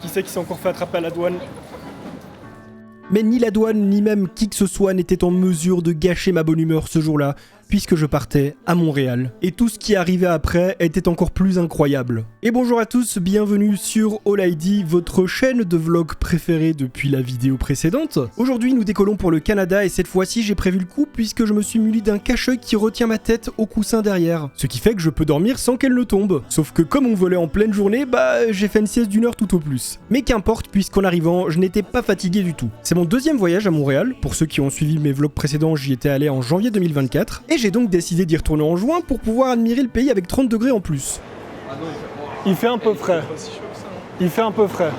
c'est qui s'est encore fait attraper à la douane? Mais ni la douane, ni même qui que ce soit n'était en mesure de gâcher ma bonne humeur ce jour-là, puisque je partais à Montréal. Et tout ce qui arrivait après était encore plus incroyable. Et bonjour à tous, bienvenue sur All ID, votre chaîne de vlog préférée depuis la vidéo précédente. Aujourd'hui, nous décollons pour le Canada et cette fois-ci, j'ai prévu le coup puisque je me suis muni d'un cache-œil qui retient ma tête au coussin derrière. Ce qui fait que je peux dormir sans qu'elle ne tombe. Sauf que comme on volait en pleine journée, j'ai fait une sieste d'1 heure tout au plus. Mais qu'importe, puisqu'en arrivant, je n'étais pas fatigué du tout. C'est mon deuxième voyage à Montréal. Pour ceux qui ont suivi mes vlogs précédents, j'y étais allé en janvier 2024. Et j'ai donc décidé d'y retourner en juin pour pouvoir admirer le pays avec 30 degrés en plus. Il fait un peu frais. Il fait un peu frais.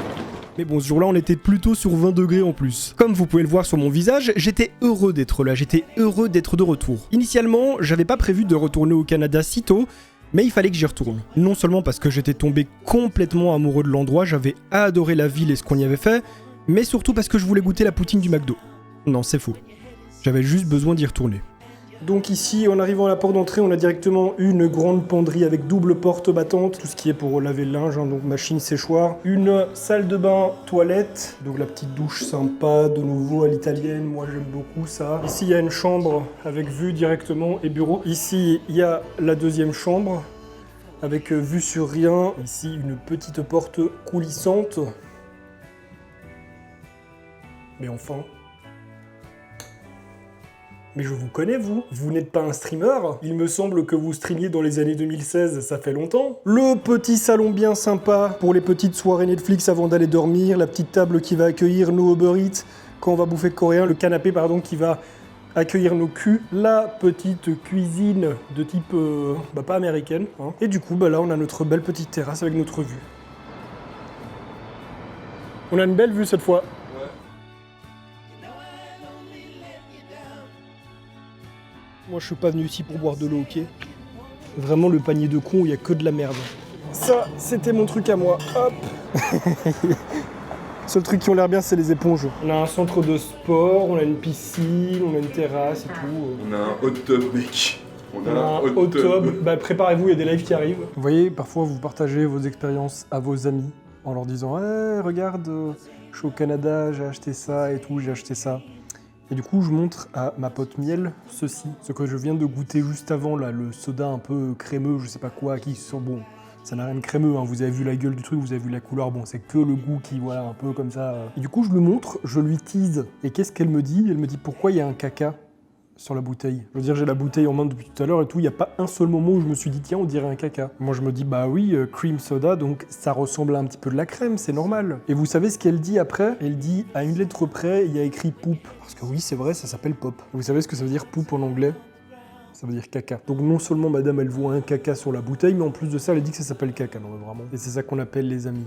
Mais bon, ce jour-là, on était plutôt sur 20 degrés en plus. Comme vous pouvez le voir sur mon visage, j'étais heureux d'être là, j'étais heureux d'être de retour. Initialement, j'avais pas prévu de retourner au Canada si tôt, mais il fallait que j'y retourne. Non seulement parce que j'étais tombé complètement amoureux de l'endroit, j'avais adoré la ville et ce qu'on y avait fait, mais surtout parce que je voulais goûter la poutine du McDo. Non, c'est faux. J'avais juste besoin d'y retourner. Donc ici, en arrivant à la porte d'entrée, on a directement une grande penderie avec double porte battante, tout ce qui est pour laver le linge, donc machine séchoir. Une salle de bain, toilette, donc la petite douche sympa, de nouveau à l'italienne, moi j'aime beaucoup ça. Ici, il y a une chambre avec vue directement et bureau. Ici, il y a la deuxième chambre avec vue sur rien. Ici, une petite porte coulissante. Mais enfin... Mais je vous connais, vous. Vous n'êtes pas un streamer. Il me semble que vous streamiez dans les années 2016, ça fait longtemps. Le petit salon bien sympa pour les petites soirées Netflix avant d'aller dormir, la petite table qui va accueillir nos Uber Eats quand on va bouffer coréen, le canapé qui va accueillir nos culs, la petite cuisine de type, pas américaine. Hein. Et du coup, là, on a notre belle petite terrasse avec notre vue. On a une belle vue cette fois. Moi, je suis pas venu ici pour boire de l'eau, ok? Vraiment le panier de con où il y a que de la merde. Ça, c'était mon truc à moi. Hop. Seul truc qui ont l'air bien, c'est les éponges. On a un centre de sport, on a une piscine, on a une terrasse et tout. On a un hot tub, mec. On a un hot tub. Préparez-vous, il y a des lives qui arrivent. Vous voyez, parfois, vous partagez vos expériences à vos amis en leur disant hey, regarde, je suis au Canada, j'ai acheté ça et tout, j'ai acheté ça. Et du coup, je montre à ma pote Miel ceci, ce que je viens de goûter juste avant, là, le soda un peu crémeux, je sais pas quoi, qui sent bon. Ça n'a rien de crémeux, hein. Vous avez vu la gueule du truc, vous avez vu la couleur, bon, c'est que le goût qui, voilà, un peu comme ça. Et du coup, je lui montre, je lui tease. Et qu'est-ce qu'elle me dit? Elle me dit pourquoi il y a un caca sur la bouteille. Je veux dire, j'ai la bouteille en main depuis tout à l'heure et tout, il n'y a pas un seul moment où je me suis dit tiens, on dirait un caca. Moi, je me dis bah oui, cream soda, donc ça ressemble à un petit peu de la crème, c'est normal. Et vous savez ce qu'elle dit après? Elle dit à une lettre près, il y a écrit poop. Parce que oui, c'est vrai, ça s'appelle pop. Vous savez ce que ça veut dire poop en anglais? Ça veut dire caca. Donc non seulement madame, elle voit un caca sur la bouteille, mais en plus de ça, elle dit que ça s'appelle caca, non mais vraiment. Et c'est ça qu'on appelle les amis.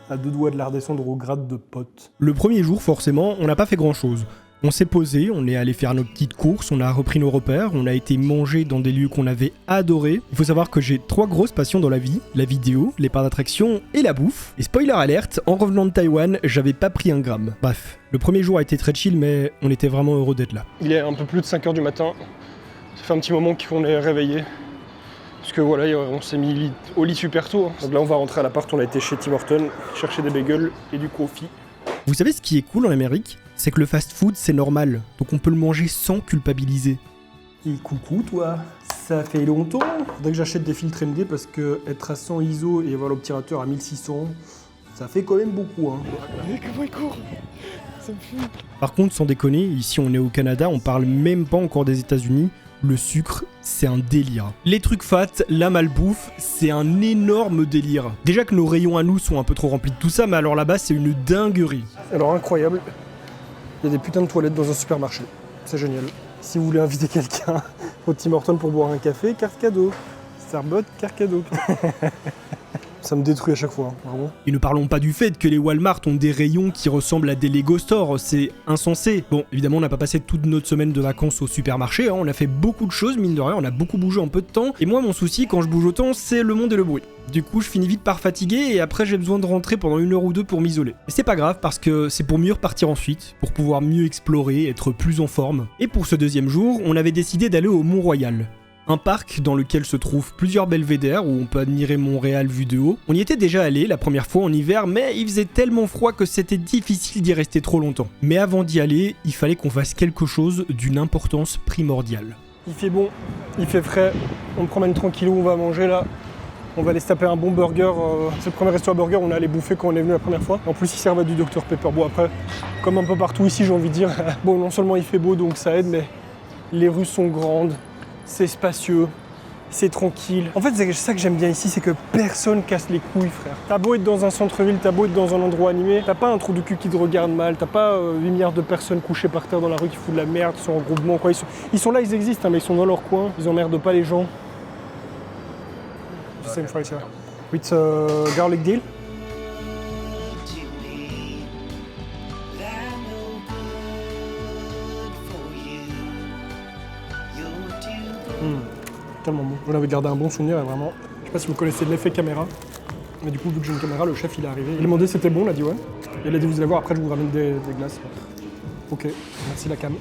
À deux doigts de la redescendre au grade de pote. Le premier jour, forcément, on n'a pas fait grand-chose. On s'est posé, on est allé faire nos petites courses, on a repris nos repères, on a été manger dans des lieux qu'on avait adorés. Il faut savoir que j'ai 3 grosses passions dans la vie, la vidéo, les parcs d'attraction et la bouffe. Et spoiler alerte, en revenant de Taïwan, j'avais pas pris un gramme. Bref, le premier jour a été très chill, mais on était vraiment heureux d'être là. Il est un peu plus de 5h du matin, ça fait un petit moment qu'on est réveillé. Parce que voilà, on s'est mis au lit super tôt. Donc là on va rentrer à l'appart, on a été chez Tim Hortons, chercher des bagels et du coffee. Vous savez ce qui est cool en Amérique? C'est que le fast-food, c'est normal, donc on peut le manger sans culpabiliser. Et coucou toi, ça fait longtemps. Faudrait que j'achète des filtres MD parce que être à 100 ISO et avoir l'obturateur à 1600, ça fait quand même beaucoup. Hein. Regardez comment il court, ça me fume. Par contre, sans déconner, ici on est au Canada, on parle même pas encore des États-Unis. Le sucre, c'est un délire. Les trucs fat, la malbouffe, c'est un énorme délire. Déjà que nos rayons à nous sont un peu trop remplis de tout ça, mais alors là-bas, c'est une dinguerie. Alors incroyable, il y a des putains de toilettes dans un supermarché. C'est génial. Si vous voulez inviter quelqu'un au Tim Hortons pour boire un café, carte cadeau. Starbucks, carte cadeau. Ça me détruit à chaque fois, hein, vraiment. Et ne parlons pas du fait que les Walmart ont des rayons qui ressemblent à des Lego Store, c'est insensé. Bon, évidemment, on n'a pas passé toute notre semaine de vacances au supermarché, hein, on a fait beaucoup de choses, mine de rien, on a beaucoup bougé en peu de temps. Et moi, mon souci, quand je bouge autant, c'est le monde et le bruit. Du coup, je finis vite par fatiguer et après, j'ai besoin de rentrer pendant 1 heure ou 2 pour m'isoler. Et c'est pas grave parce que c'est pour mieux repartir ensuite, pour pouvoir mieux explorer, être plus en forme. Et pour ce deuxième jour, on avait décidé d'aller au Mont-Royal. Un parc dans lequel se trouvent plusieurs belvédères où on peut admirer Montréal vu de haut. On y était déjà allé la première fois en hiver, mais il faisait tellement froid que c'était difficile d'y rester trop longtemps. Mais avant d'y aller, il fallait qu'on fasse quelque chose d'une importance primordiale. Il fait bon, il fait frais, on me promène tranquillou, on va manger là. On va aller se taper un bon burger, c'est le premier restaurant burger où on est allé bouffer quand on est venu la première fois. En plus ils servent à du Dr Pepper. Bon après, comme un peu partout ici j'ai envie de dire, bon non seulement il fait beau donc ça aide, mais les rues sont grandes, c'est spacieux, c'est tranquille. En fait c'est ça que j'aime bien ici, c'est que personne casse les couilles frère. T'as beau être dans un centre-ville, t'as beau être dans un endroit animé, t'as pas un trou de cul qui te regarde mal, t'as pas 8 milliards de personnes couchées par terre dans la rue qui foutent de la merde, qui sont en groupement quoi. Ils sont là, ils existent hein, mais ils sont dans leur coin, ils emmerdent pas les gens. Same fries here. With garlic deal. Tellement bon. On avait gardé un bon souvenir, vraiment. Je sais pas si vous connaissez l'effet caméra, mais du coup, vu que j'ai une caméra, le chef il est arrivé. Il a demandé si c'était bon, il a dit ouais. Et il a dit vous allez voir, après je vous ramène des glaces. Ok, merci la cam.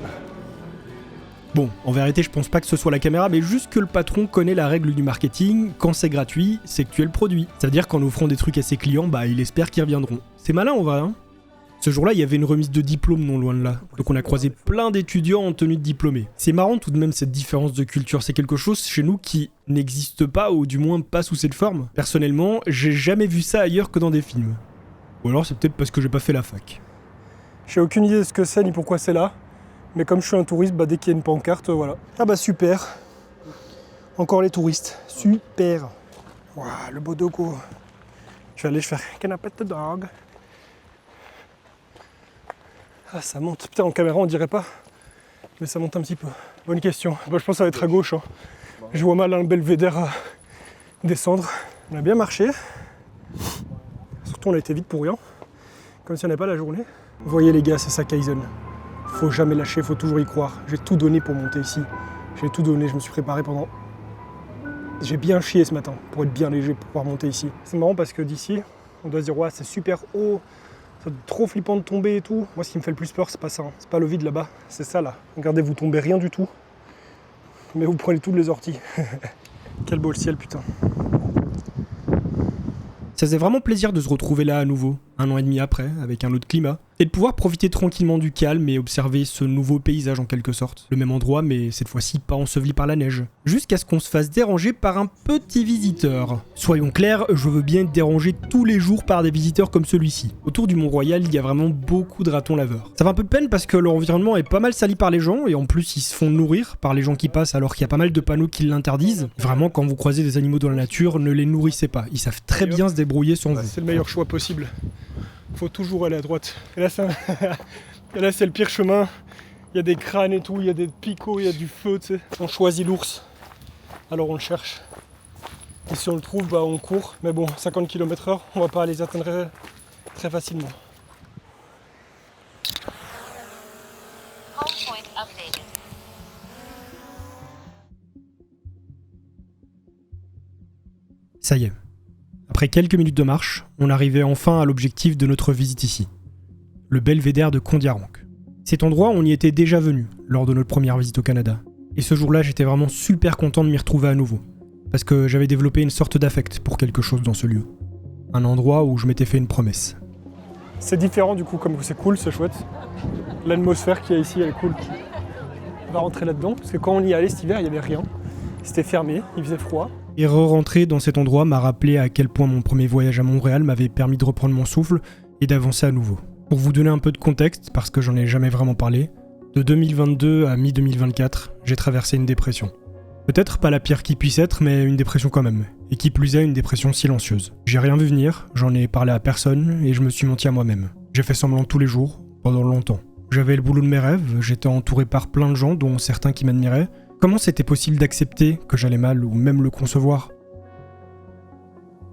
Bon, en vérité, je pense pas que ce soit la caméra, mais juste que le patron connaît la règle du marketing, quand c'est gratuit, c'est que tu es le produit. Ça veut dire qu'en offrant des trucs à ses clients, bah il espère qu'ils reviendront. C'est malin en vrai, hein. Ce jour-là, il y avait une remise de diplôme non loin de là, donc on a croisé plein d'étudiants en tenue de diplômés. C'est marrant tout de même cette différence de culture, c'est quelque chose chez nous qui n'existe pas, ou du moins pas sous cette forme. Personnellement, j'ai jamais vu ça ailleurs que dans des films. Ou alors c'est peut-être parce que j'ai pas fait la fac. J'ai aucune idée de ce que c'est ni pourquoi c'est là. Mais comme je suis un touriste, bah dès qu'il y a une pancarte, voilà. Ah bah super. Encore les touristes. Super. Waouh, le beau dogo. Je vais aller faire Can I pet the dog? Ah ça monte. Putain en caméra on dirait pas. Mais ça monte un petit peu. Bonne question. Bah, je pense que ça va être à gauche. Hein. Je vois mal un belvédère à descendre. On a bien marché. Surtout on a été vite pour rien. Comme si on n'avait pas la journée. Vous voyez les gars, c'est ça Kaizen. Faut jamais lâcher, faut toujours y croire. J'ai tout donné pour monter ici. J'ai tout donné, je me suis préparé pendant... J'ai bien chié ce matin pour être bien léger, pour pouvoir monter ici. C'est marrant parce que d'ici, on doit se dire ouais c'est super haut, c'est trop flippant de tomber et tout. Moi ce qui me fait le plus peur c'est pas ça, hein. C'est pas le vide là-bas, c'est ça là. Regardez, vous tombez rien du tout, mais vous prenez toutes les orties. Quel beau le ciel putain. Ça faisait vraiment plaisir de se retrouver là à nouveau, 1 an et demi après, avec un autre climat, et de pouvoir profiter tranquillement du calme et observer ce nouveau paysage en quelque sorte. Le même endroit, mais cette fois-ci pas enseveli par la neige. Jusqu'à ce qu'on se fasse déranger par un petit visiteur. Soyons clairs, je veux bien être dérangé tous les jours par des visiteurs comme celui-ci. Autour du Mont-Royal, il y a vraiment beaucoup de ratons laveurs. Ça fait un peu de peine parce que leur environnement est pas mal sali par les gens, et en plus ils se font nourrir par les gens qui passent alors qu'il y a pas mal de panneaux qui l'interdisent. Vraiment, quand vous croisez des animaux dans la nature, ne les nourrissez pas. Ils savent très bien se débrouiller sans vous. C'est le meilleur choix possible. Faut toujours aller à droite. Et là, c'est le pire chemin. Il y a des crânes et tout, il y a des picots, il y a du feu, tu sais. On choisit l'ours, alors on le cherche. Et si on le trouve, bah on court. Mais bon, 50 km/h, on va pas les atteindre très facilement. Ça y est. Après quelques minutes de marche, on arrivait enfin à l'objectif de notre visite ici. Le belvédère de Kondiaronk. Cet endroit, on y était déjà venu lors de notre première visite au Canada. Et ce jour-là, j'étais vraiment super content de m'y retrouver à nouveau. Parce que j'avais développé une sorte d'affect pour quelque chose dans ce lieu. Un endroit où je m'étais fait une promesse. C'est différent du coup, comme c'est cool, c'est chouette. L'atmosphère qu'il y a ici, elle est cool. On va rentrer là-dedans, parce que quand on y allait cet hiver, il n'y avait rien. C'était fermé, il faisait froid. Et re-rentrer dans cet endroit m'a rappelé à quel point mon premier voyage à Montréal m'avait permis de reprendre mon souffle et d'avancer à nouveau. Pour vous donner un peu de contexte, parce que j'en ai jamais vraiment parlé, de 2022 à mi-2024, j'ai traversé une dépression. Peut-être pas la pire qui puisse être, mais une dépression quand même. Et qui plus est, une dépression silencieuse. J'ai rien vu venir, j'en ai parlé à personne et je me suis menti à moi-même. J'ai fait semblant tous les jours, pendant longtemps. J'avais le boulot de mes rêves, j'étais entouré par plein de gens, dont certains qui m'admiraient. Comment c'était possible d'accepter que j'allais mal ou même le concevoir ?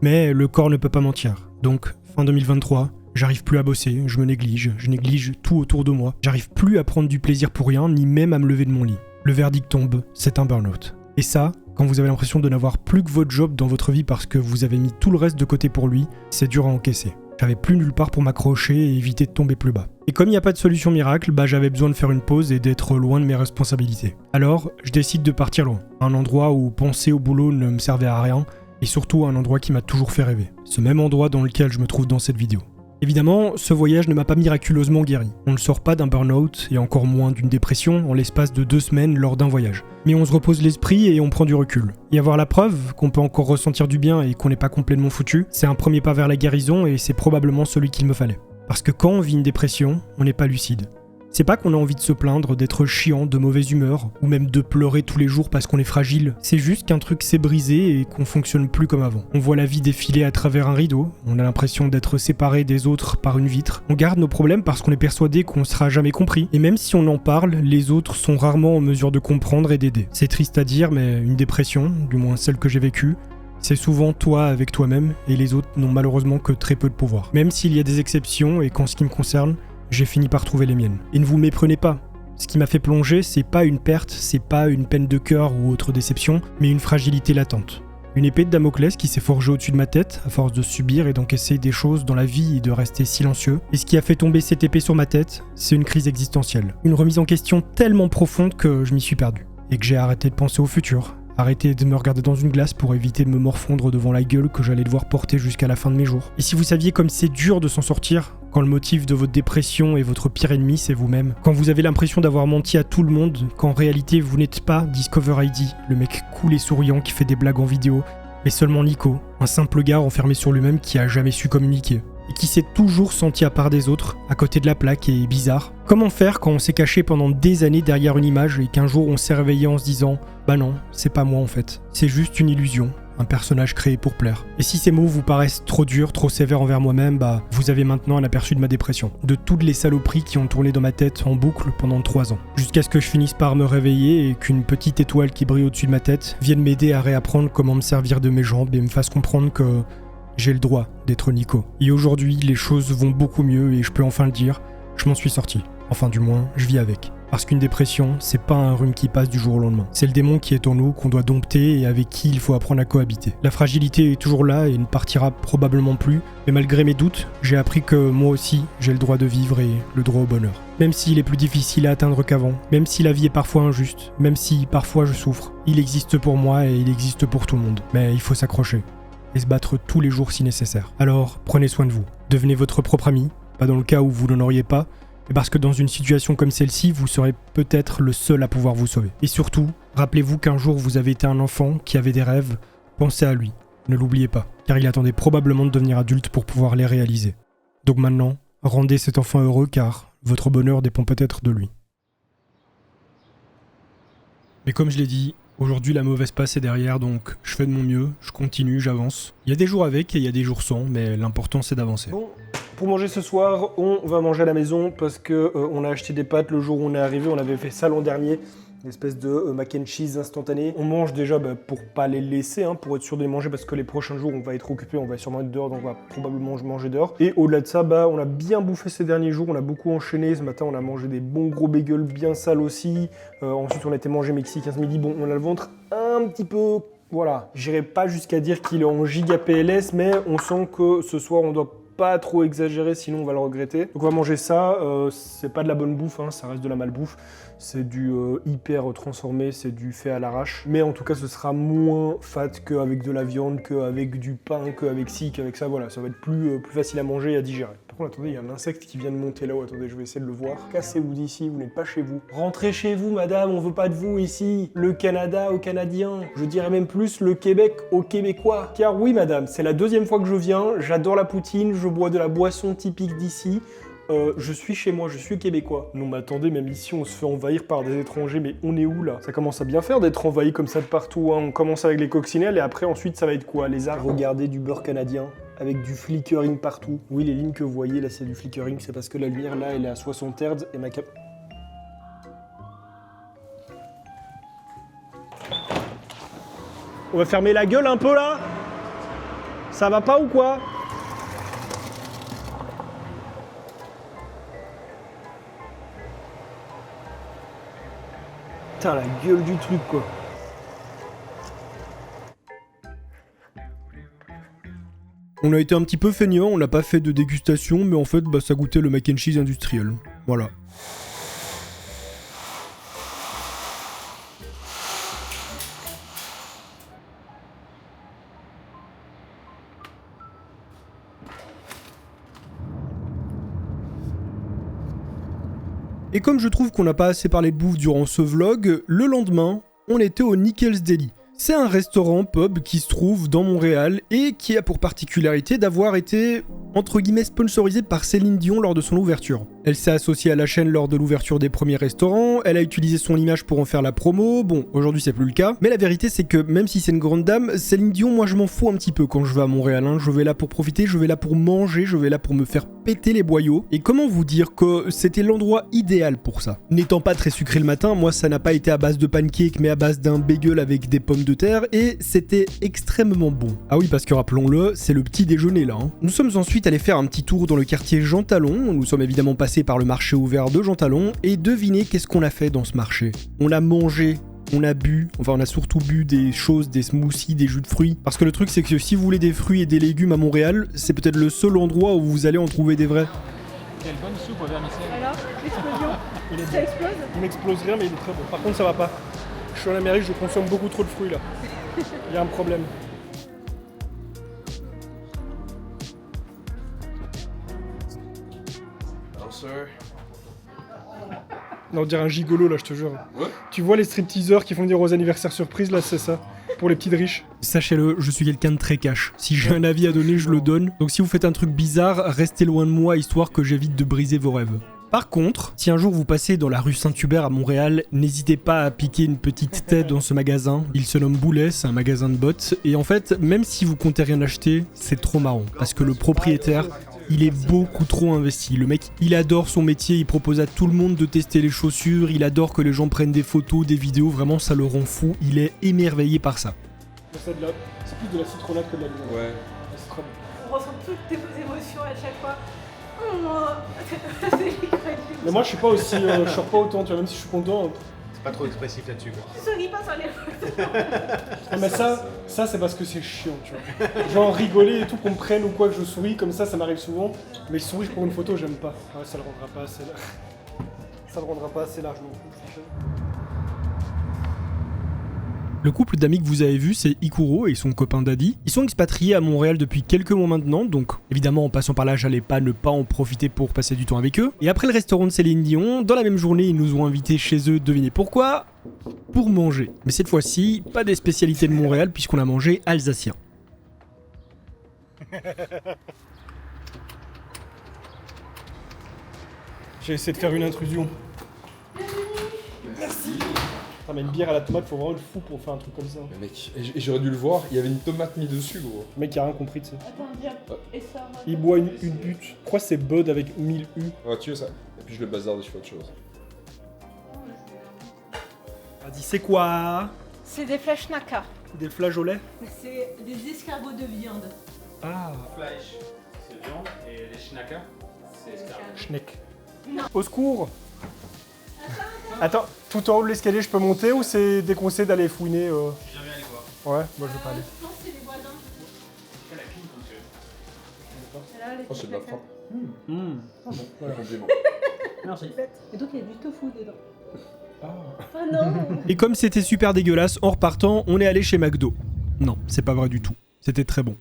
Mais le corps ne peut pas mentir. Donc, fin 2023, j'arrive plus à bosser, je me néglige, je néglige tout autour de moi. J'arrive plus à prendre du plaisir pour rien, ni même à me lever de mon lit. Le verdict tombe, c'est un burn-out. Et ça, quand vous avez l'impression de n'avoir plus que votre job dans votre vie parce que vous avez mis tout le reste de côté pour lui, c'est dur à encaisser. J'avais plus nulle part pour m'accrocher et éviter de tomber plus bas. Et comme il n'y a pas de solution miracle, j'avais besoin de faire une pause et d'être loin de mes responsabilités. Alors, je décide de partir loin. Un endroit où penser au boulot ne me servait à rien, et surtout un endroit qui m'a toujours fait rêver. Ce même endroit dans lequel je me trouve dans cette vidéo. Évidemment, ce voyage ne m'a pas miraculeusement guéri. On ne sort pas d'un burn-out, et encore moins d'une dépression, en l'espace de 2 semaines lors d'un voyage. Mais on se repose l'esprit et on prend du recul. Et avoir la preuve qu'on peut encore ressentir du bien et qu'on n'est pas complètement foutu, c'est un premier pas vers la guérison et c'est probablement celui qu'il me fallait. Parce que quand on vit une dépression, on n'est pas lucide. C'est pas qu'on a envie de se plaindre, d'être chiant, de mauvaise humeur, ou même de pleurer tous les jours parce qu'on est fragile. C'est juste qu'un truc s'est brisé et qu'on fonctionne plus comme avant. On voit la vie défiler à travers un rideau, on a l'impression d'être séparé des autres par une vitre. On garde nos problèmes parce qu'on est persuadé qu'on sera jamais compris. Et même si on en parle, les autres sont rarement en mesure de comprendre et d'aider. C'est triste à dire, mais une dépression, du moins celle que j'ai vécue, c'est souvent toi avec toi-même, et les autres n'ont malheureusement que très peu de pouvoir. Même s'il y a des exceptions, et qu'en ce qui me concerne, j'ai fini par trouver les miennes. Et ne vous méprenez pas. Ce qui m'a fait plonger, c'est pas une perte, c'est pas une peine de cœur ou autre déception, mais une fragilité latente. Une épée de Damoclès qui s'est forgée au-dessus de ma tête, à force de subir et d'encaisser des choses dans la vie et de rester silencieux. Et ce qui a fait tomber cette épée sur ma tête, c'est une crise existentielle. Une remise en question tellement profonde que je m'y suis perdu. Et que j'ai arrêté de penser au futur. Arrêtez de me regarder dans une glace pour éviter de me morfondre devant la gueule que j'allais devoir porter jusqu'à la fin de mes jours. Et si vous saviez comme c'est dur de s'en sortir, quand le motif de votre dépression et votre pire ennemi c'est vous-même, quand vous avez l'impression d'avoir menti à tout le monde, qu'en réalité vous n'êtes pas Discover ID, le mec cool et souriant qui fait des blagues en vidéo, mais seulement Nico, un simple gars enfermé sur lui-même qui a jamais su communiquer. Et qui s'est toujours senti à part des autres, à côté de la plaque et bizarre. Comment faire quand on s'est caché pendant des années derrière une image et qu'un jour on s'est réveillé en se disant « Bah non, c'est pas moi en fait, c'est juste une illusion, un personnage créé pour plaire ». Et si ces mots vous paraissent trop durs, trop sévères envers moi-même, vous avez maintenant un aperçu de ma dépression. De toutes les saloperies qui ont tourné dans ma tête en boucle pendant 3 ans. Jusqu'à ce que je finisse par me réveiller et qu'une petite étoile qui brille au-dessus de ma tête vienne m'aider à réapprendre comment me servir de mes jambes et me fasse comprendre que j'ai le droit d'être Nico. Et aujourd'hui, les choses vont beaucoup mieux et je peux enfin le dire, je m'en suis sorti. Enfin du moins, je vis avec. Parce qu'une dépression, c'est pas un rhume qui passe du jour au lendemain. C'est le démon qui est en nous, qu'on doit dompter et avec qui il faut apprendre à cohabiter. La fragilité est toujours là et ne partira probablement plus, mais malgré mes doutes, j'ai appris que moi aussi, j'ai le droit de vivre et le droit au bonheur. Même s'il est plus difficile à atteindre qu'avant, même si la vie est parfois injuste, même si parfois je souffre, il existe pour moi et il existe pour tout le monde. Mais il faut s'accrocher et se battre tous les jours si nécessaire. Alors, prenez soin de vous. Devenez votre propre ami, pas dans le cas où vous n'en auriez pas, mais parce que dans une situation comme celle-ci, vous serez peut-être le seul à pouvoir vous sauver. Et surtout, rappelez-vous qu'un jour vous avez été un enfant qui avait des rêves, pensez à lui, ne l'oubliez pas, car il attendait probablement de devenir adulte pour pouvoir les réaliser. Donc maintenant, rendez cet enfant heureux car votre bonheur dépend peut-être de lui. Mais comme je l'ai dit, aujourd'hui la mauvaise passe est derrière, donc je fais de mon mieux, je continue, j'avance. Il y a des jours avec et il y a des jours sans, mais l'important c'est d'avancer. Bon, pour manger ce soir, on va manger à la maison parce que on a acheté des pâtes le jour où on est arrivé, on avait fait ça l'an dernier, une espèce de mac and cheese instantané. On mange déjà pour pas les laisser, pour être sûr de les manger parce que les prochains jours on va être occupé, on va sûrement être dehors, donc on va probablement manger dehors. Et au-delà de ça, on a bien bouffé ces derniers jours, on a beaucoup enchaîné. Ce matin on a mangé des bons gros bagels bien sales aussi. Ensuite on a été manger mexicain ce midi. Bon, on a le ventre un petit peu... Voilà, j'irai pas jusqu'à dire qu'il est en giga PLS, mais on sent que ce soir on doit pas trop exagérer, sinon on va le regretter. Donc on va manger ça, c'est pas de la bonne bouffe, ça reste de la malbouffe. C'est du hyper transformé, c'est du fait à l'arrache. Mais en tout cas, ce sera moins fat qu'avec de la viande, qu'avec du pain, qu'avec ci, qu'avec ça. Voilà, ça va être plus facile à manger et à digérer. Par contre, attendez, il y a un insecte qui vient de monter là-haut. Attendez, je vais essayer de le voir. Cassez-vous d'ici, vous n'êtes pas chez vous. Rentrez chez vous, madame, on veut pas de vous ici. Le Canada aux Canadiens. Je dirais même plus le Québec aux Québécois. Car oui, madame, c'est la 2e fois que je viens. J'adore la poutine, je bois de la boisson typique d'ici. Je suis chez moi, je suis québécois. Non mais attendez, même ici on se fait envahir par des étrangers, mais on est où là? Ça commence à bien faire d'être envahi comme ça de partout, On commence avec les coccinelles et après ensuite ça va être quoi? Les arbres. Regardez du beurre canadien avec du flickering partout. Oui, les lignes que vous voyez là c'est du flickering, c'est parce que la lumière là elle est à 60 Hz et ma cap... On va fermer la gueule un peu là? Ça va pas ou quoi? Putain, la gueule du truc, quoi. On a été un petit peu feignant, on n'a pas fait de dégustation, mais en fait, bah, ça goûtait le mac and cheese industriel. Voilà. Et comme je trouve qu'on n'a pas assez parlé de bouffe durant ce vlog, le lendemain, on était au Nickel's Deli. C'est un restaurant pub qui se trouve dans Montréal et qui a pour particularité d'avoir été, entre guillemets, sponsorisé par Céline Dion lors de son ouverture. Elle s'est associée à la chaîne lors de l'ouverture des premiers restaurants, elle a utilisé son image pour en faire la promo, bon, aujourd'hui c'est plus le cas, mais la vérité c'est que même si c'est une grande dame, Céline Dion, moi je m'en fous un petit peu quand je vais à Montréal, hein. Je vais là pour profiter, je vais là pour manger, je vais là pour me faire péter les boyaux, et comment vous dire que c'était l'endroit idéal pour ça. N'étant pas très sucré le matin, moi ça n'a pas été à base de pancakes, mais à base d'un bagel avec des pommes de terre, et c'était extrêmement bon. Ah oui, parce que rappelons-le, c'est le petit déjeuner là, hein. Nous sommes ensuite allés faire un petit tour dans le quartier Jean Talon, nous sommes évidemment passés par le marché ouvert de Jean Talon, et devinez qu'est-ce qu'on a fait dans ce marché. On a mangé, on a bu, enfin on a surtout bu des choses, des smoothies, des jus de fruits, parce que le truc c'est que si vous voulez des fruits et des légumes à Montréal, c'est peut-être le seul endroit où vous allez en trouver des vrais. Quelle bonne soupe au vermicelle. Alors, l'explosion, ça explose? Il m'explose rien, mais il est très bon. Par contre, ça va pas. Je suis en Amérique, je consomme beaucoup trop de fruits là. Il y a un problème. Non, on dirait un gigolo là, je te jure. Ouais. Tu vois les stripteaseurs qui font des roses anniversaires surprises là, c'est ça. Pour les petits de riches. Sachez-le, je suis quelqu'un de très cash. Si j'ai un avis à donner, je le donne. Donc si vous faites un truc bizarre, restez loin de moi, histoire que j'évite de briser vos rêves. Par contre, si un jour vous passez dans la rue Saint-Hubert à Montréal, n'hésitez pas à piquer une petite tête dans ce magasin. Il se nomme Boulet, c'est un magasin de bottes. Et en fait, même si vous comptez rien acheter, c'est trop marrant. Parce que le propriétaire, il est beaucoup trop investi. Le mec, il adore son métier, il propose à tout le monde de tester les chaussures, il adore que les gens prennent des photos, des vidéos, vraiment ça le rend fou. Il est émerveillé par ça. C'est plus de la citronnade que de la limonade. Ouais. C'est très bon. On ressent toutes tes émotions à chaque fois. Mais moi je suis pas aussi, je sors pas autant, tu vois, même si je suis content. C'est pas trop expressif là-dessus quoi. Tu souris pas sur les Ah, mais ça c'est parce que c'est chiant, tu vois. Genre rigoler et tout, qu'on me prenne ou quoi, que je souris, comme ça m'arrive souvent. Mais sourire pour une photo, j'aime pas. Ouais, ça le rendra pas assez large. Ça le rendra pas assez large, non plus. Le couple d'amis que vous avez vu, c'est Ikuro et son copain Daddy. Ils sont expatriés à Montréal depuis quelques mois maintenant, donc évidemment en passant par là, j'allais pas ne pas en profiter pour passer du temps avec eux. Et après le restaurant de Céline Dion, dans la même journée, ils nous ont invités chez eux, devinez pourquoi ? Pour manger. Mais cette fois-ci, pas des spécialités de Montréal puisqu'on a mangé alsacien. J'ai essayé de faire une intrusion. Merci. Ah, mais une bière à la tomate, faut vraiment être fou pour faire un truc comme ça. Mais mec, et j'aurais dû le voir, il y avait une tomate mise dessus gros. Le mec il a rien compris, tu sais. Attends, viens. Et ça. Il boit une butte. Je crois que c'est Bud avec 1000 U. Ouais, tu veux ça. Et puis je le bazarde sur autre chose. Vas-y, c'est quoi? C'est des flèches naka. Des flageolets? C'est des escargots de viande. Ah, Fleisch, c'est viande, et les schnacker, c'est escargot. schneck. Au secours! Attends, tout en haut de l'escalier, je peux monter ou c'est déconseillé d'aller fouiner Jamais aller voir. Ouais, moi je vais pas aller. Non, c'est les voisins. Quelle la clim, monsieur. C'est là, les Oh, c'est de la frappe. Voilà. Compliment. Merci. Et donc il y a du tofu dedans. Ah. Ah non. Et comme c'était super dégueulasse, en repartant, on est allé chez McDo. Non, c'est pas vrai du tout. C'était très bon.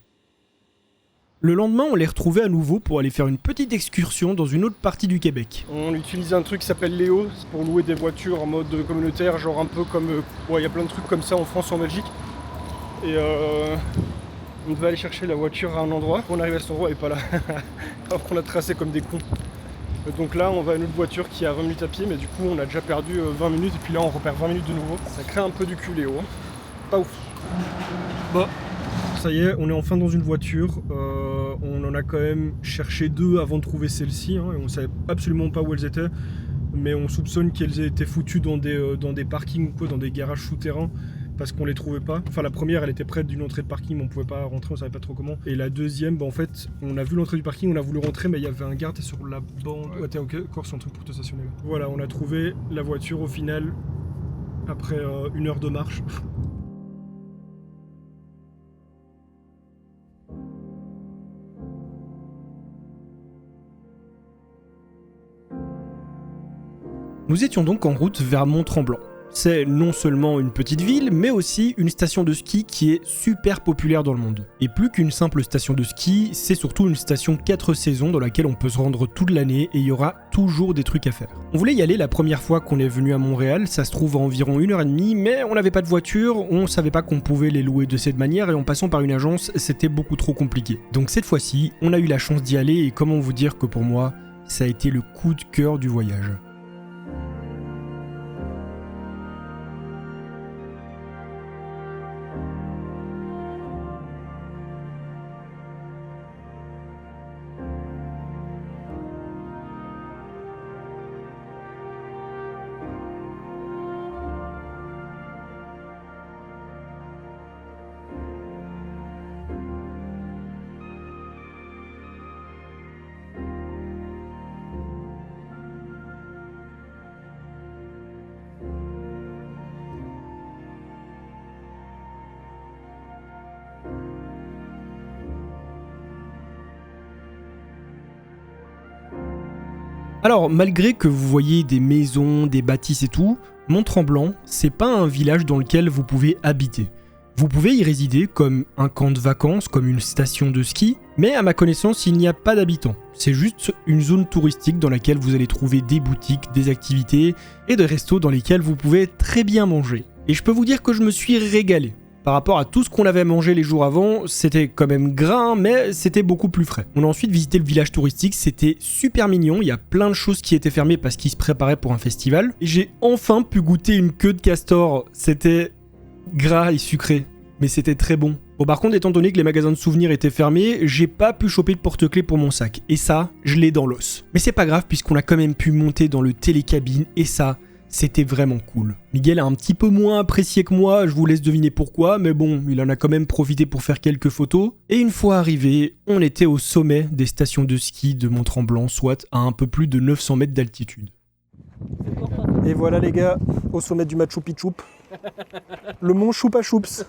Le lendemain, on les retrouvait à nouveau pour aller faire une petite excursion dans une autre partie du Québec. On utilise un truc qui s'appelle Léo, c'est pour louer des voitures en mode communautaire, genre un peu comme... ouais, il y a plein de trucs comme ça en France ou en Belgique. Et on devait aller chercher la voiture à un endroit. On arrive à cet endroit, elle est pas là. Alors qu'on a tracé comme des cons. Donc là, on va à une autre voiture qui est à 20 minutes à pied, mais du coup, on a déjà perdu 20 minutes, et puis là, on repère 20 minutes de nouveau. Ça crée un peu du cul, Léo. Hein. Pas ouf. Bon, ça y est, on est enfin dans une voiture. On en a quand même cherché deux avant de trouver celle-ci, hein, et on savait absolument pas où elles étaient. Mais on soupçonne qu'elles aient été foutues dans des parkings ou quoi, dans des garages souterrains, parce qu'on les trouvait pas. Enfin, la première, elle était près d'une entrée de parking, mais on pouvait pas rentrer, on savait pas trop comment. Et la deuxième, bah en fait, on a vu l'entrée du parking, on a voulu rentrer, mais il y avait un garde sur la bande. Ouais, t'es encore sur un truc pour te stationner là. Voilà, on a trouvé la voiture au final, après 1 heure de marche. Nous étions donc en route vers Mont-Tremblant. C'est non seulement une petite ville, mais aussi une station de ski qui est super populaire dans le monde. Et plus qu'une simple station de ski, c'est surtout une station 4 saisons dans laquelle on peut se rendre toute l'année et il y aura toujours des trucs à faire. On voulait y aller la première fois qu'on est venu à Montréal, ça se trouve à environ 1h30, mais on n'avait pas de voiture, on savait pas qu'on pouvait les louer de cette manière et en passant par une agence, c'était beaucoup trop compliqué. Donc cette fois-ci, on a eu la chance d'y aller et comment vous dire que pour moi, ça a été le coup de cœur du voyage. Alors, malgré que vous voyez des maisons, des bâtisses et tout, Mont-Tremblant, c'est pas un village dans lequel vous pouvez habiter. Vous pouvez y résider comme un camp de vacances, comme une station de ski, mais à ma connaissance, il n'y a pas d'habitants. C'est juste une zone touristique dans laquelle vous allez trouver des boutiques, des activités et des restos dans lesquels vous pouvez très bien manger. Et je peux vous dire que je me suis régalé. Par rapport à tout ce qu'on avait mangé les jours avant, c'était quand même gras, mais c'était beaucoup plus frais. On a ensuite visité le village touristique, c'était super mignon, il y a plein de choses qui étaient fermées parce qu'ils se préparaient pour un festival. Et j'ai enfin pu goûter une queue de castor, c'était gras et sucré, mais c'était très bon. Bon, par contre, étant donné que les magasins de souvenirs étaient fermés, j'ai pas pu choper de porte-clés pour mon sac, et ça, je l'ai dans l'os. Mais c'est pas grave puisqu'on a quand même pu monter dans le télécabine, et ça, c'était vraiment cool. Miguel a un petit peu moins apprécié que moi, je vous laisse deviner pourquoi, mais bon, il en a quand même profité pour faire quelques photos. Et une fois arrivé, on était au sommet des stations de ski de Mont-Tremblant, soit à un peu plus de 900 mètres d'altitude. Et voilà les gars, au sommet du Machu Picchu. Le mont Choupa Choups.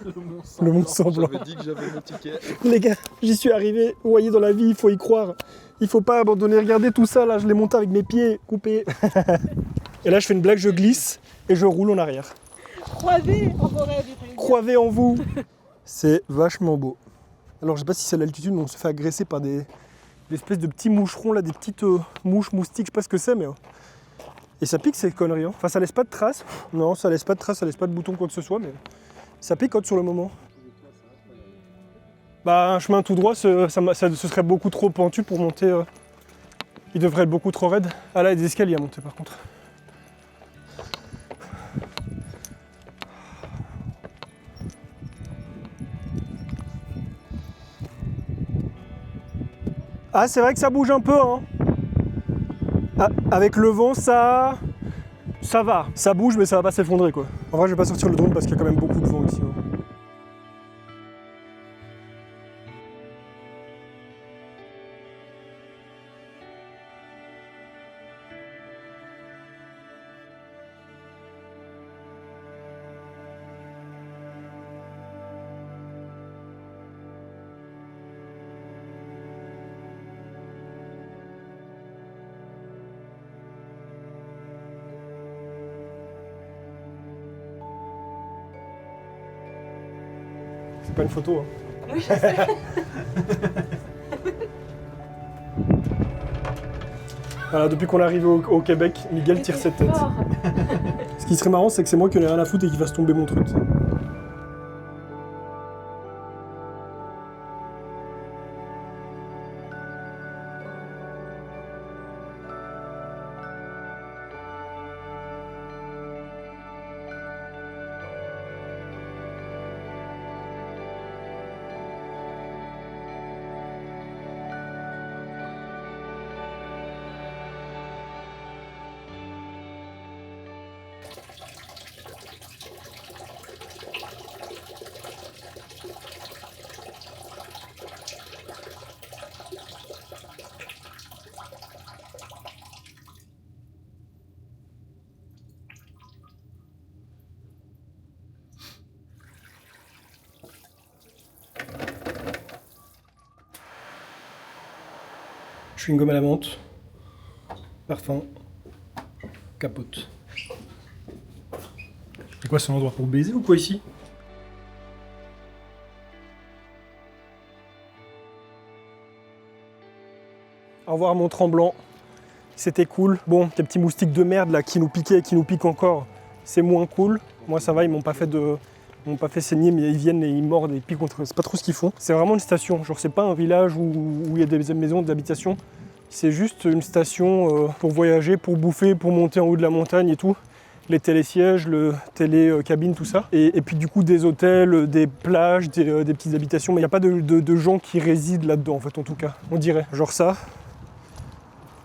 Le mont semblant. J'avais dit que j'avais mon ticket. Les gars, j'y suis arrivé. Vous voyez, dans la vie, il faut y croire. Il faut pas abandonner. Regardez tout ça, là, je l'ai monté avec mes pieds coupés. Et là, je fais une blague, je glisse et je roule en arrière. Croisé en forêt du Brésil. Croisez en vous. C'est vachement beau. Alors, je sais pas si c'est l'altitude, mais on se fait agresser par des espèces de petits moucherons, là, des petites mouches, moustiques, je sais pas ce que c'est, mais... Et ça pique ces conneries, hein. Enfin, ça laisse pas de traces. Non, ça laisse pas de traces, ça laisse pas de boutons, quoi que ce soit, mais ça picote sur le moment. Bah, un chemin tout droit, ce serait beaucoup trop pentu pour monter. Il devrait être beaucoup trop raide. Ah là, il y a des escaliers à monter, par contre. Ah, c'est vrai que ça bouge un peu, hein. Ah, avec le vent, ça va. Ça bouge, mais ça va pas s'effondrer, quoi. En vrai, je vais pas sortir le drone parce qu'il y a quand même beaucoup de vent ici, hein. C'est pas une photo, hein. Oui, je sais. Voilà, depuis qu'on est arrivé au Québec, Miguel tire cette tête. Fort. Ce qui serait marrant, c'est que c'est moi qui en ai rien à foutre et qui fasse tomber mon truc. Ça. Chewing-gum à la menthe, parfum, capote. C'est quoi, c'est un endroit pour baiser ou quoi ici? Au revoir mon tremblant, c'était cool. Bon, tes petits moustiques de merde là qui nous piquaient et qui nous piquent encore, c'est moins cool. Moi ça va, ils m'ont pas fait saigner, mais ils viennent et ils mordent et ils piquent contre. C'est pas trop ce qu'ils font. C'est vraiment une station, genre c'est pas un village où il y a des maisons, des habitations. C'est juste une station pour voyager, pour bouffer, pour monter en haut de la montagne et tout. Les télésièges, le télécabine, tout ça. Et puis du coup des hôtels, des plages, des petites habitations. Mais il n'y a pas de gens qui résident là-dedans en fait, en tout cas. On dirait. Genre ça,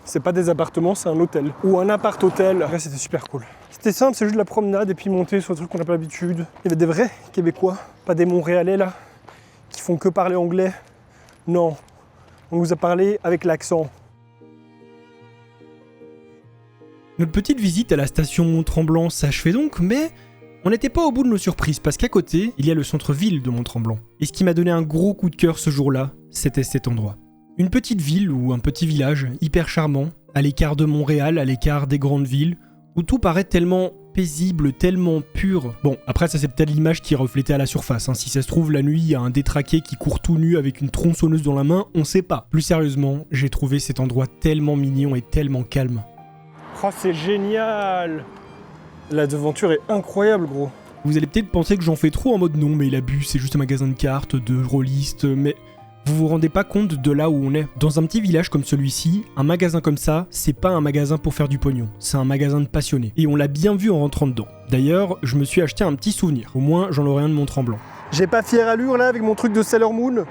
c'est pas des appartements, c'est un hôtel. Ou un appart-hôtel. Là, c'était super cool. C'était simple, c'est juste de la promenade et puis monter sur des trucs qu'on n'a pas l'habitude. Il y avait des vrais Québécois, pas des Montréalais là, qui font que parler anglais. Non, on nous a parlé avec l'accent. Notre petite visite à la station Mont-Tremblant s'achevait donc, mais on n'était pas au bout de nos surprises, parce qu'à côté, il y a le centre-ville de Mont-Tremblant. Et ce qui m'a donné un gros coup de cœur ce jour-là, c'était cet endroit. Une petite ville ou un petit village hyper charmant, à l'écart de Montréal, à l'écart des grandes villes, où tout paraît tellement paisible, tellement pur. Bon, après ça c'est peut-être l'image qui est reflétée à la surface, hein. Si ça se trouve la nuit, il y a un détraqué qui court tout nu avec une tronçonneuse dans la main, on sait pas. Plus sérieusement, j'ai trouvé cet endroit tellement mignon et tellement calme. Oh, c'est génial! La devanture est incroyable, gros. Vous allez peut-être penser que j'en fais trop en mode non, mais il abuse, c'est juste un magasin de cartes, de rôlistes, mais vous vous rendez pas compte de là où on est. Dans un petit village comme celui-ci, un magasin comme ça, c'est pas un magasin pour faire du pognon, c'est un magasin de passionnés. Et on l'a bien vu en rentrant dedans. D'ailleurs, je me suis acheté un petit souvenir, au moins j'en aurai un de Mont-Tremblant. J'ai pas fière allure là avec mon truc de Sailor Moon?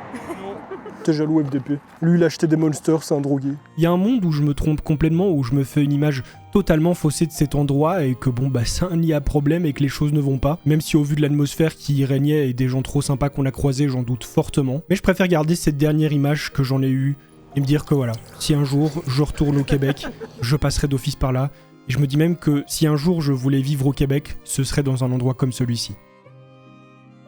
T'es jaloux FDP. Lui il a acheté des monsters, c'est un drogué. Il y a un monde où je me trompe complètement, où je me fais une image totalement faussée de cet endroit et que bon bah c'est un nid à problème et que les choses ne vont pas. Même si au vu de l'atmosphère qui y régnait et des gens trop sympas qu'on a croisés, j'en doute fortement. Mais je préfère garder cette dernière image que j'en ai eue et me dire que voilà, si un jour je retourne au Québec, je passerai d'office par là. Et je me dis même que si un jour je voulais vivre au Québec, ce serait dans un endroit comme celui-ci.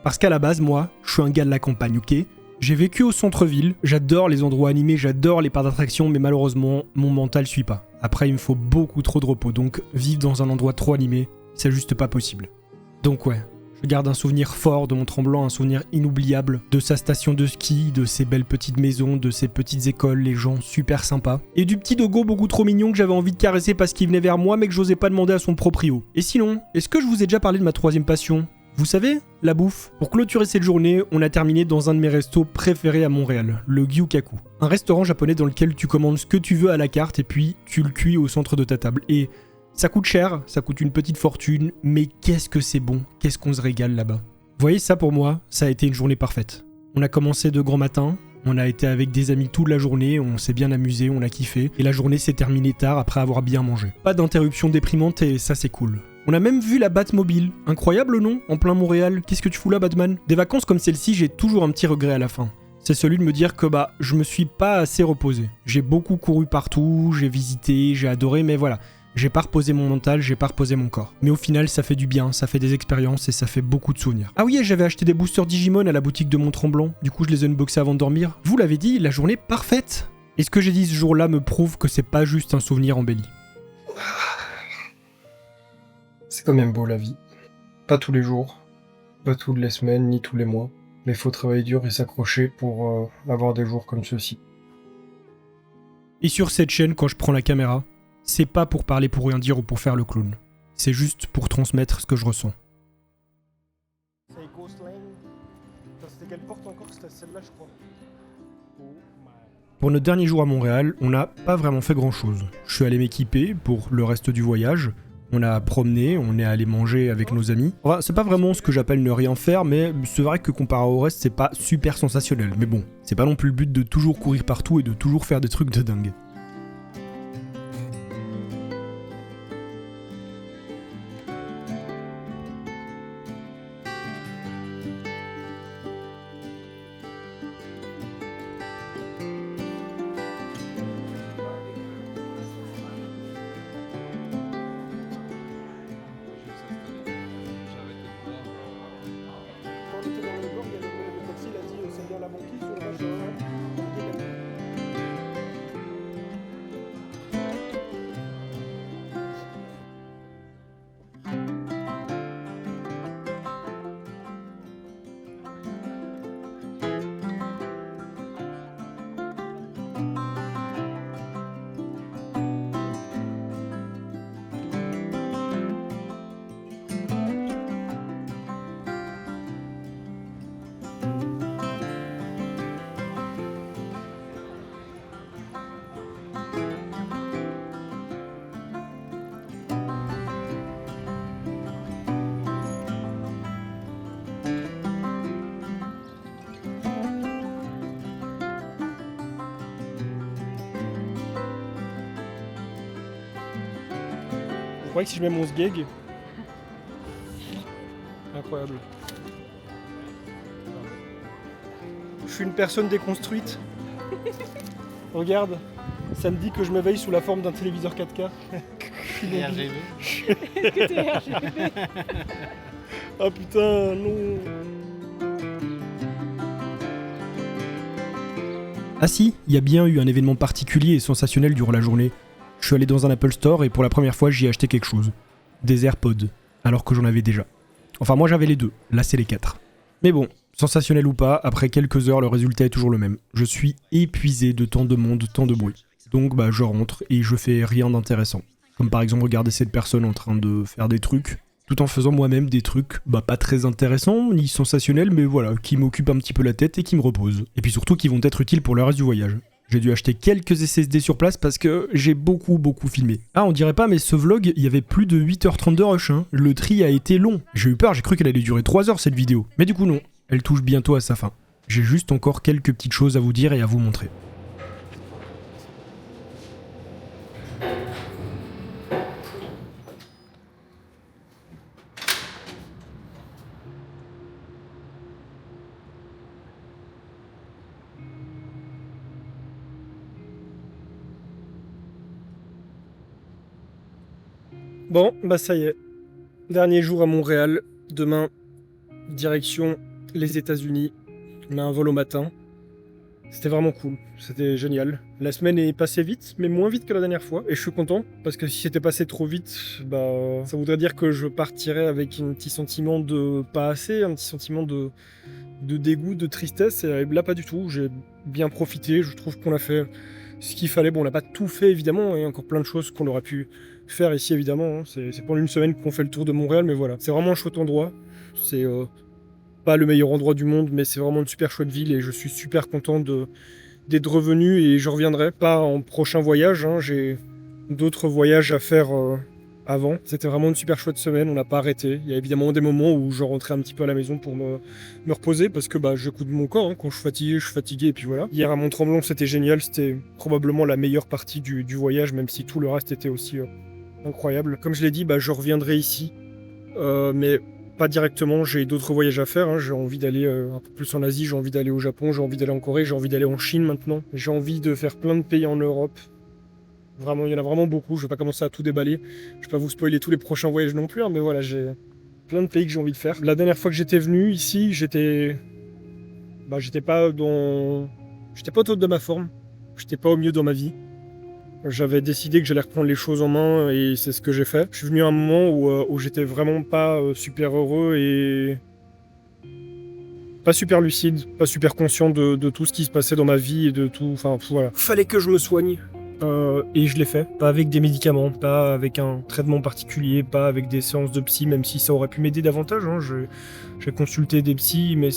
Parce qu'à la base, moi, je suis un gars de la campagne, ok ? J'ai vécu au centre-ville, j'adore les endroits animés, j'adore les parcs d'attractions, mais malheureusement, mon mental suit pas. Après, il me faut beaucoup trop de repos, donc vivre dans un endroit trop animé, c'est juste pas possible. Donc ouais, je garde un souvenir fort de Mont-Tremblant, un souvenir inoubliable de sa station de ski, de ses belles petites maisons, de ses petites écoles, les gens super sympas, et du petit dogo beaucoup trop mignon que j'avais envie de caresser parce qu'il venait vers moi, mais que j'osais pas demander à son proprio. Et sinon, est-ce que je vous ai déjà parlé de ma troisième passion ? Vous savez, la bouffe. Pour clôturer cette journée, on a terminé dans un de mes restos préférés à Montréal, le Gyukaku. Un restaurant japonais dans lequel tu commandes ce que tu veux à la carte et puis tu le cuis au centre de ta table. Et ça coûte cher, ça coûte une petite fortune, mais qu'est-ce que c'est bon, qu'est-ce qu'on se régale là-bas. Vous voyez, ça pour moi, ça a été une journée parfaite. On a commencé de grand matin, on a été avec des amis toute la journée, on s'est bien amusé, on a kiffé, et la journée s'est terminée tard après avoir bien mangé. Pas d'interruption déprimante et ça c'est cool. On a même vu la Batmobile. Incroyable non ? En plein Montréal. Qu'est-ce que tu fous là, Batman ? Des vacances comme celle-ci, j'ai toujours un petit regret à la fin. C'est celui de me dire que je me suis pas assez reposé. J'ai beaucoup couru partout, j'ai visité, j'ai adoré, mais voilà. J'ai pas reposé mon mental, j'ai pas reposé mon corps. Mais au final, ça fait du bien, ça fait des expériences et ça fait beaucoup de souvenirs. Ah oui, j'avais acheté des boosters Digimon à la boutique de Mont-Tremblant. Du coup, je les ai unboxés avant de dormir. Vous l'avez dit, la journée parfaite. Et ce que j'ai dit ce jour-là me prouve que c'est pas juste un souvenir embelli. C'est quand même beau la vie. Pas tous les jours, pas toutes les semaines, ni tous les mois. Mais il faut travailler dur et s'accrocher pour avoir des jours comme ceux-ci. Et sur cette chaîne, quand je prends la caméra, c'est pas pour parler pour rien dire ou pour faire le clown. C'est juste pour transmettre ce que je ressens. C'était quelle porte encore ? C'était celle-là, je crois. Pour notre dernier jour à Montréal, on n'a pas vraiment fait grand-chose. Je suis allé m'équiper pour le reste du voyage. On a promené, on est allé manger avec nos amis. Enfin, c'est pas vraiment ce que j'appelle ne rien faire, mais c'est vrai que comparé au reste, c'est pas super sensationnel. Mais bon, c'est pas non plus le but de toujours courir partout et de toujours faire des trucs de dingue. croyez que si je mets mon sgeg... Incroyable. Je suis une personne déconstruite. Regarde, ça me dit que je m'éveille sous la forme d'un téléviseur 4K. RGB. Que t'es RGB. Ah putain, non. Ah si, il y a bien eu un événement particulier et sensationnel durant la journée. Je suis allé dans un Apple Store et pour la première fois j'y ai acheté quelque chose. Des AirPods, alors que j'en avais déjà. Enfin moi j'avais les 2, là c'est les 4. Mais bon, sensationnel ou pas, après quelques heures le résultat est toujours le même. Je suis épuisé de tant de monde, tant de bruit. Donc bah je rentre et je fais rien d'intéressant. Comme par exemple regarder cette personne en train de faire des trucs, tout en faisant moi-même des trucs pas très intéressants, ni sensationnels, mais voilà, qui m'occupent un petit peu la tête et qui me reposent. Et puis surtout qui vont être utiles pour le reste du voyage. J'ai dû acheter quelques SSD sur place parce que j'ai beaucoup filmé. Ah, on dirait pas, mais ce vlog, il y avait plus de 8h30 de rush, hein. Le tri a été long. J'ai eu peur, j'ai cru qu'elle allait durer 3 heures cette vidéo. Mais du coup non, elle touche bientôt à sa fin. J'ai juste encore quelques petites choses à vous dire et à vous montrer. Bon, bah ça y est. Dernier jour à Montréal. Demain, direction les États-Unis. On a un vol au matin. C'était vraiment cool. C'était génial. La semaine est passée vite, mais moins vite que la dernière fois. Et je suis content, parce que si c'était passé trop vite, bah ça voudrait dire que je partirais avec un petit sentiment de pas assez, un petit sentiment de dégoût, de tristesse. Et là, pas du tout. J'ai bien profité. Je trouve qu'on a fait ce qu'il fallait. Bon, on n'a pas tout fait, évidemment. Il y a encore plein de choses qu'on aurait pu faire ici, évidemment. Hein. C'est pendant une semaine qu'on fait le tour de Montréal, mais voilà. C'est vraiment un chouette endroit. C'est pas le meilleur endroit du monde, mais c'est vraiment une super chouette ville et je suis super content d'être revenu et je reviendrai pas en prochain voyage. Hein. J'ai d'autres voyages à faire avant. C'était vraiment une super chouette semaine, on n'a pas arrêté. Il y a évidemment des moments où je rentrais un petit peu à la maison pour me reposer parce que j'écoute mon corps. Hein. Quand je suis fatigué et puis voilà. Hier à Mont-Tremblant, c'était génial. C'était probablement la meilleure partie du voyage, même si tout le reste était aussi incroyable. Comme je l'ai dit, je reviendrai ici. Mais pas directement, j'ai d'autres voyages à faire. Hein. J'ai envie d'aller un peu plus en Asie, j'ai envie d'aller au Japon, j'ai envie d'aller en Corée, j'ai envie d'aller en Chine maintenant. J'ai envie de faire plein de pays en Europe. Vraiment, il y en a vraiment beaucoup, je vais pas commencer à tout déballer. Je vais pas vous spoiler tous les prochains voyages non plus, hein, mais voilà, j'ai plein de pays que j'ai envie de faire. La dernière fois que j'étais venu ici, j'étais pas au top de ma forme, j'étais pas au mieux dans ma vie. J'avais décidé que j'allais reprendre les choses en main et c'est ce que j'ai fait. Je suis venu à un moment où j'étais vraiment pas super heureux et pas super lucide, pas super conscient de tout ce qui se passait dans ma vie et de tout. Enfin voilà. Fallait que je me soigne et je l'ai fait. Pas avec des médicaments, pas avec un traitement particulier, pas avec des séances de psy, même si ça aurait pu m'aider davantage. Hein. J'ai consulté des psys, mais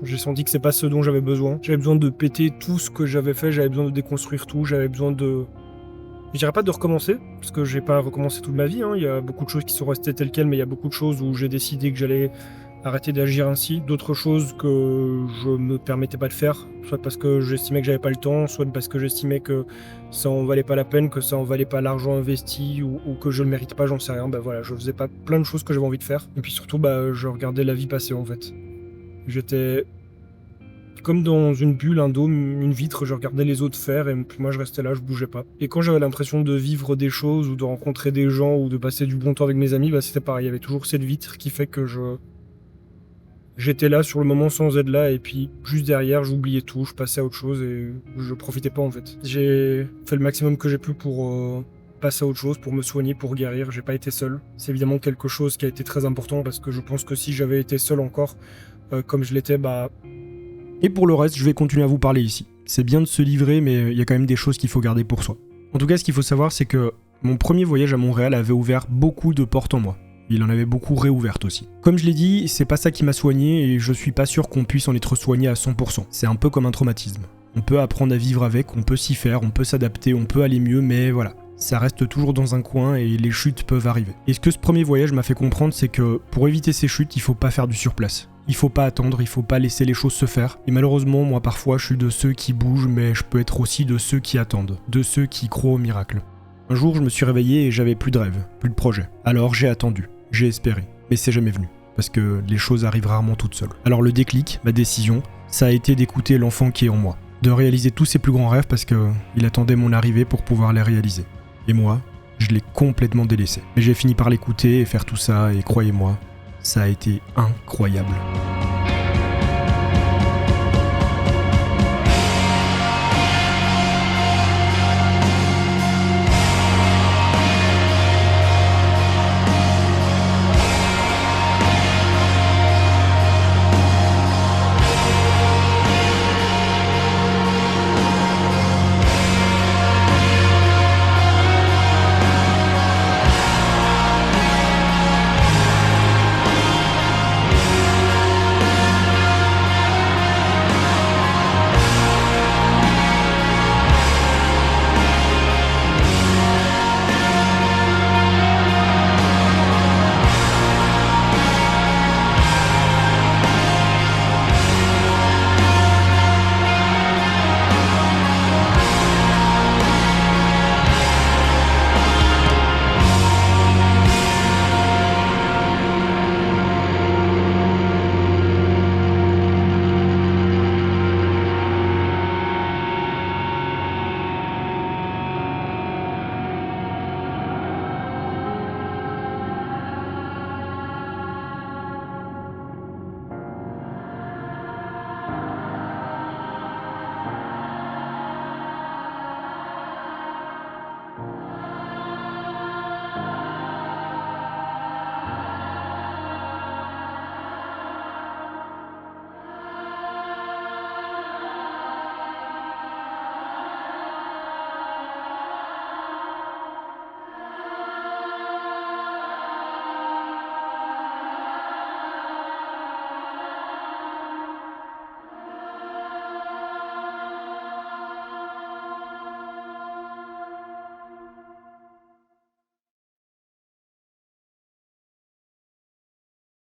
j'ai senti que c'est pas ce dont j'avais besoin. J'avais besoin de péter tout ce que j'avais fait, j'avais besoin de déconstruire tout, j'avais besoin de... Je dirais pas de recommencer, parce que j'ai pas recommencé toute ma vie, hein. Il y a beaucoup de choses qui sont restées telles quelles, mais il y a beaucoup de choses où j'ai décidé que j'allais arrêter d'agir ainsi, d'autres choses que je me permettais pas de faire, soit parce que j'estimais que j'avais pas le temps, soit parce que j'estimais que ça en valait pas la peine, que ça en valait pas l'argent investi, ou que je le méritais pas, j'en sais rien, voilà, je faisais pas plein de choses que j'avais envie de faire, et puis surtout, je regardais la vie passer en fait. J'étais comme dans une bulle, un dôme, une vitre, je regardais les autres faire et puis moi je restais là, je bougeais pas. Et quand j'avais l'impression de vivre des choses ou de rencontrer des gens ou de passer du bon temps avec mes amis, c'était pareil, il y avait toujours cette vitre qui fait que j'étais là sur le moment sans être là et puis juste derrière j'oubliais tout, je passais à autre chose et je profitais pas en fait. J'ai fait le maximum que j'ai pu pour passer à autre chose, pour me soigner, pour guérir, j'ai pas été seul. C'est évidemment quelque chose qui a été très important parce que je pense que si j'avais été seul encore, comme je l'étais, Et pour le reste, je vais continuer à vous parler ici. C'est bien de se livrer, mais il y a quand même des choses qu'il faut garder pour soi. En tout cas, ce qu'il faut savoir, c'est que mon premier voyage à Montréal avait ouvert beaucoup de portes en moi. Il en avait beaucoup réouvertes aussi. Comme je l'ai dit, c'est pas ça qui m'a soigné et je suis pas sûr qu'on puisse en être soigné à 100%. C'est un peu comme un traumatisme. On peut apprendre à vivre avec, on peut s'y faire, on peut s'adapter, on peut aller mieux, mais voilà. Ça reste toujours dans un coin et les chutes peuvent arriver. Et ce que ce premier voyage m'a fait comprendre, c'est que pour éviter ces chutes, il faut pas faire du surplace. Il faut pas attendre, il faut pas laisser les choses se faire. Et malheureusement, moi parfois, je suis de ceux qui bougent, mais je peux être aussi de ceux qui attendent, de ceux qui croient au miracle. Un jour, je me suis réveillé et j'avais plus de rêve, plus de projet. Alors j'ai attendu, j'ai espéré, mais c'est jamais venu, parce que les choses arrivent rarement toutes seules. Alors le déclic, ma décision, ça a été d'écouter l'enfant qui est en moi, de réaliser tous ses plus grands rêves parce qu'il attendait mon arrivée pour pouvoir les réaliser. Et moi, je l'ai complètement délaissé. Mais j'ai fini par l'écouter et faire tout ça, et croyez-moi, ça a été incroyable.